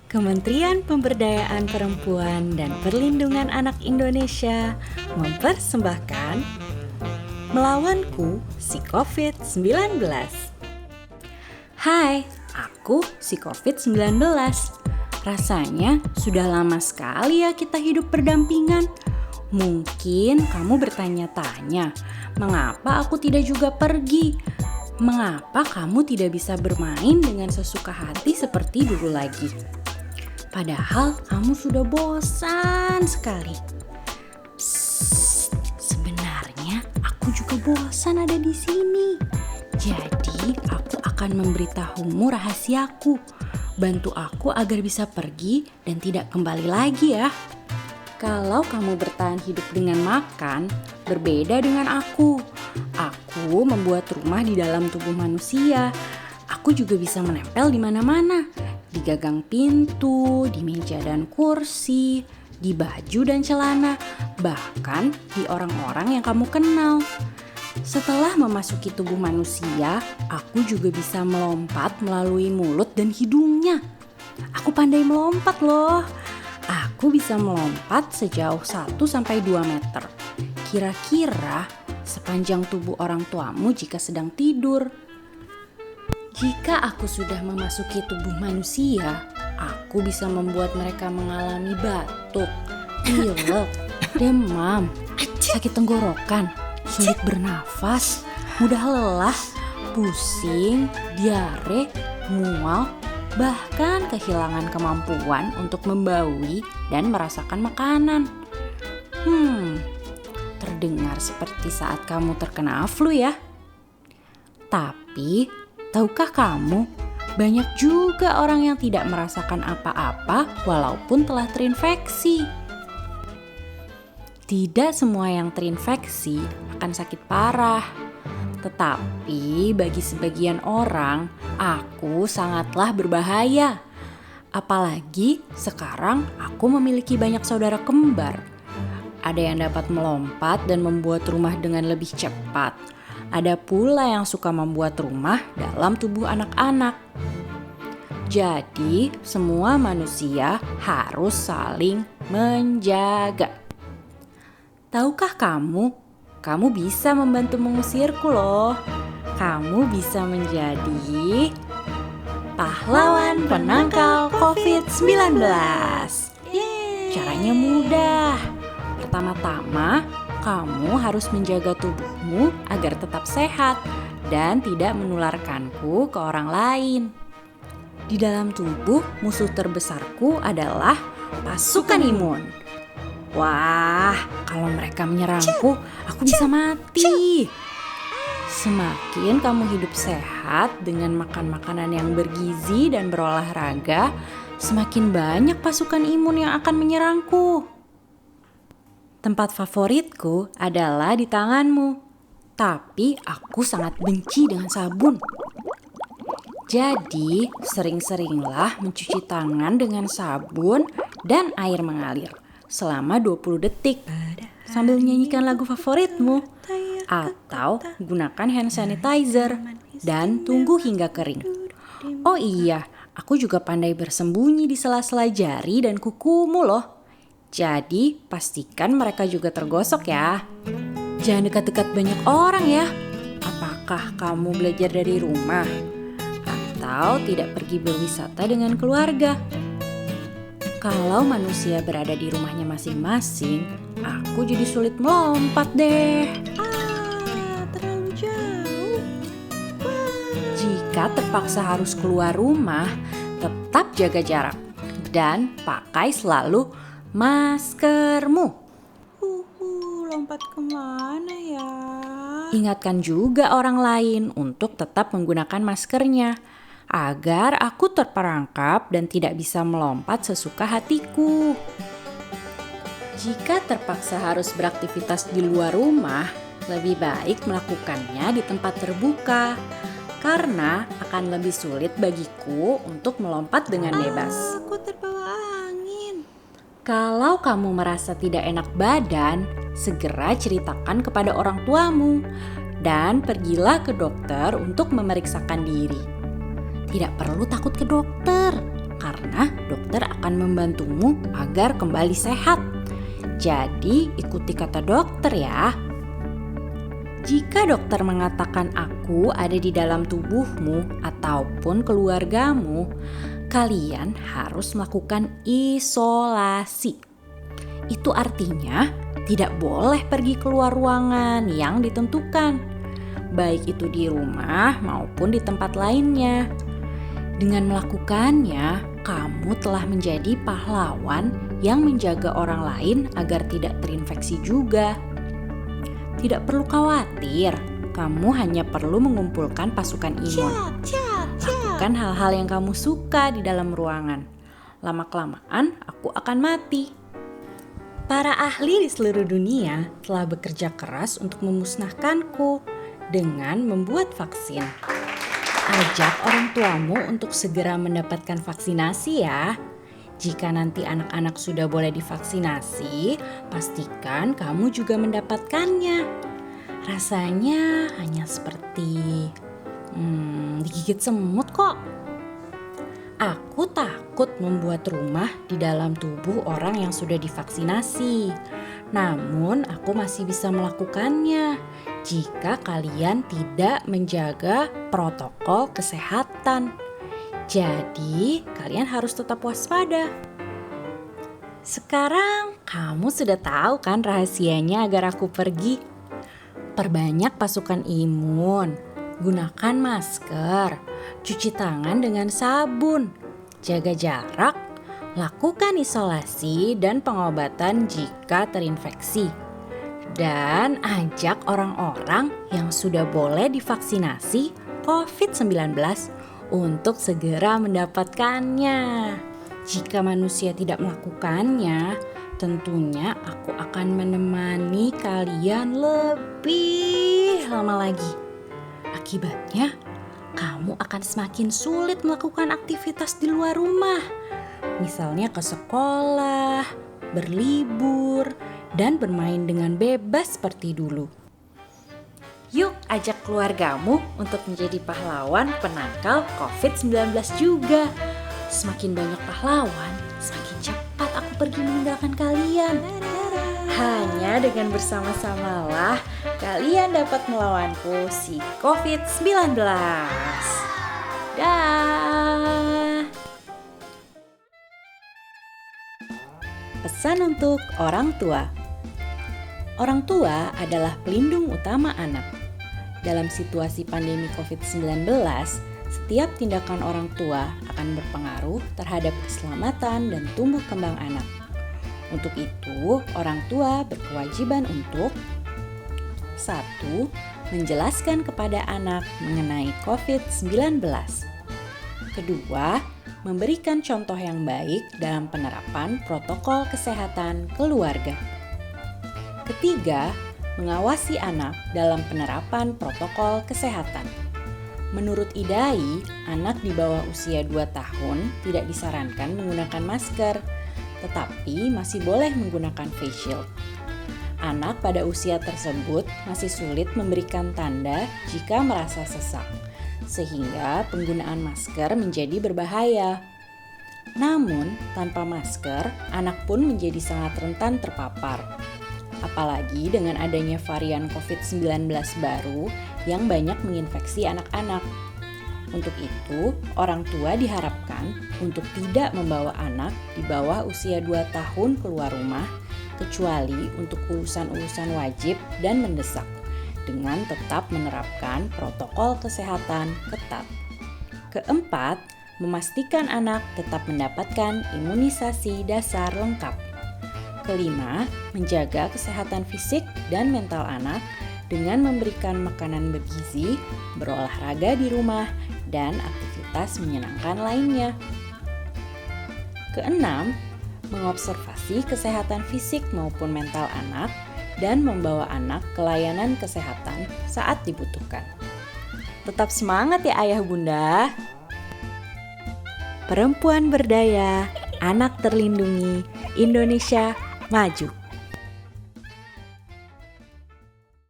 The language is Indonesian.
Kementerian Pemberdayaan Perempuan dan Perlindungan Anak Indonesia mempersembahkan Melawanku si COVID-19. Hai, aku si COVID-19. Rasanya sudah lama sekali ya kita hidup berdampingan. Mungkin kamu bertanya-tanya, mengapa aku tidak juga pergi? Mengapa kamu tidak bisa bermain dengan sesuka hati seperti dulu lagi? Padahal kamu sudah bosan sekali. Psst, sebenarnya aku juga bosan ada di sini. Jadi aku akan memberitahumu rahasiaku. Bantu aku agar bisa pergi dan tidak kembali lagi ya. Kalau kamu bertahan hidup dengan makan, berbeda dengan aku. Aku membuat rumah di dalam tubuh manusia. Aku juga bisa menempel di mana-mana. Di gagang pintu, di meja dan kursi, di baju dan celana, bahkan di orang-orang yang kamu kenal. Setelah memasuki tubuh manusia, aku juga bisa melompat melalui mulut dan hidungnya. Aku pandai melompat loh. Aku bisa melompat sejauh 1-2 meter. Kira-kira sepanjang tubuh orang tuamu jika sedang tidur. Jika aku sudah memasuki tubuh manusia, aku bisa membuat mereka mengalami batuk, pilek, demam, sakit tenggorokan, sulit bernafas, mudah lelah, pusing, diare, mual, bahkan kehilangan kemampuan untuk membaui dan merasakan makanan. Terdengar seperti saat kamu terkena flu ya. Tapi, tahukah kamu, banyak juga orang yang tidak merasakan apa-apa walaupun telah terinfeksi. Tidak semua yang terinfeksi akan sakit parah. Tetapi bagi sebagian orang, aku sangatlah berbahaya. Apalagi sekarang aku memiliki banyak saudara kembar. Ada yang dapat melompat dan membuat rumah dengan lebih cepat. Ada pula yang suka membuat rumah dalam tubuh anak-anak. Jadi, semua manusia harus saling menjaga. Tahukah kamu bisa membantu mengusirku loh. Kamu bisa menjadi pahlawan penangkal COVID-19. Caranya mudah. Pertama-tama, kamu harus menjaga tubuhmu agar tetap sehat dan tidak menularkanku ke orang lain. Di dalam tubuh, musuh terbesarku adalah pasukan imun. Wah, kalau mereka menyerangku, aku bisa mati. Semakin kamu hidup sehat dengan makan makanan yang bergizi dan berolahraga, semakin banyak pasukan imun yang akan menyerangku. Tempat favoritku adalah di tanganmu, tapi aku sangat benci dengan sabun. Jadi, sering-seringlah mencuci tangan dengan sabun dan air mengalir selama 20 detik sambil menyanyikan lagu favoritmu. Atau gunakan hand sanitizer dan tunggu hingga kering. Oh iya, aku juga pandai bersembunyi di sela-sela jari dan kukumu loh. Jadi pastikan mereka juga tergosok ya. Jangan dekat-dekat banyak orang ya. Apakah kamu belajar dari rumah? Atau tidak pergi berwisata dengan keluarga? Kalau manusia berada di rumahnya masing-masing, aku jadi sulit melompat deh. Terlalu jauh. Jika terpaksa harus keluar rumah, tetap jaga jarak dan pakai selalu maskermu. Lompat kemana ya? Ingatkan juga orang lain untuk tetap menggunakan maskernya agar aku terperangkap dan tidak bisa melompat sesuka hatiku. Jika terpaksa harus beraktivitas di luar rumah, lebih baik melakukannya di tempat terbuka karena akan lebih sulit bagiku untuk melompat dengan bebas. Aku terbawa angin. Kalau kamu merasa tidak enak badan, segera ceritakan kepada orang tuamu dan pergilah ke dokter untuk memeriksakan diri. Tidak perlu takut ke dokter. karena dokter akan membantumu agar kembali sehat. Jadi, ikuti kata dokter ya. Jika dokter mengatakan aku ada di dalam tubuhmu ataupun keluargamu, kalian harus melakukan isolasi. Itu artinya tidak boleh pergi keluar ruangan yang ditentukan, baik itu di rumah maupun di tempat lainnya. Dengan melakukannya, kamu telah menjadi pahlawan yang menjaga orang lain agar tidak terinfeksi juga. Tidak perlu khawatir, kamu hanya perlu mengumpulkan pasukan imun. Lakukan hal-hal yang kamu suka di dalam ruangan. Lama-kelamaan aku akan mati. Para ahli di seluruh dunia telah bekerja keras untuk memusnahkanku dengan membuat vaksin. Ajak orang tuamu untuk segera mendapatkan vaksinasi ya. Jika nanti anak-anak sudah boleh divaksinasi, pastikan kamu juga mendapatkannya. Rasanya hanya seperti digigit semut kok. Aku takut membuat rumah di dalam tubuh orang yang sudah divaksinasi. Namun aku masih bisa melakukannya jika kalian tidak menjaga protokol kesehatan. Jadi, kalian harus tetap waspada. Sekarang, kamu sudah tahu kan rahasianya agar aku pergi? Perbanyak pasukan imun, gunakan masker, cuci tangan dengan sabun, jaga jarak, lakukan isolasi dan pengobatan jika terinfeksi. Dan ajak orang-orang yang sudah boleh divaksinasi COVID-19 untuk segera mendapatkannya. Jika manusia tidak melakukannya, tentunya aku akan menemani kalian lebih lama lagi. Akibatnya, kamu akan semakin sulit melakukan aktivitas di luar rumah. Misalnya ke sekolah, berlibur, dan bermain dengan bebas seperti dulu. Yuk ajak keluargamu untuk menjadi pahlawan penangkal COVID-19 juga. Semakin banyak pahlawan, semakin cepat aku pergi meninggalkan kalian. Hanya dengan bersama-samalah kalian dapat melawanku si COVID-19. Dah. Pesan untuk orang tua. Orang tua adalah pelindung utama anak. Dalam situasi pandemi COVID-19, setiap tindakan orang tua akan berpengaruh terhadap keselamatan dan tumbuh kembang anak. Untuk itu, orang tua berkewajiban untuk 1. Menjelaskan kepada anak mengenai COVID-19. 2. Memberikan contoh yang baik dalam penerapan protokol kesehatan keluarga. 3. Mengawasi anak dalam penerapan protokol kesehatan. Menurut IDAI, anak di bawah usia 2 tahun tidak disarankan menggunakan masker, tetapi masih boleh menggunakan face shield. Anak pada usia tersebut masih sulit memberikan tanda jika merasa sesak, sehingga penggunaan masker menjadi berbahaya. Namun, tanpa masker, anak pun menjadi sangat rentan terpapar. Apalagi dengan adanya varian COVID-19 baru yang banyak menginfeksi anak-anak. Untuk itu, orang tua diharapkan untuk tidak membawa anak di bawah usia 2 tahun keluar rumah, kecuali untuk urusan-urusan wajib dan mendesak, dengan tetap menerapkan protokol kesehatan ketat. 4. Memastikan anak tetap mendapatkan imunisasi dasar lengkap. 5. Menjaga kesehatan fisik dan mental anak dengan memberikan makanan bergizi, berolahraga di rumah, dan aktivitas menyenangkan lainnya. 6. Mengobservasi kesehatan fisik maupun mental anak dan membawa anak ke layanan kesehatan saat dibutuhkan. Tetap semangat ya ayah bunda. Perempuan berdaya, anak terlindungi, Indonesia maju.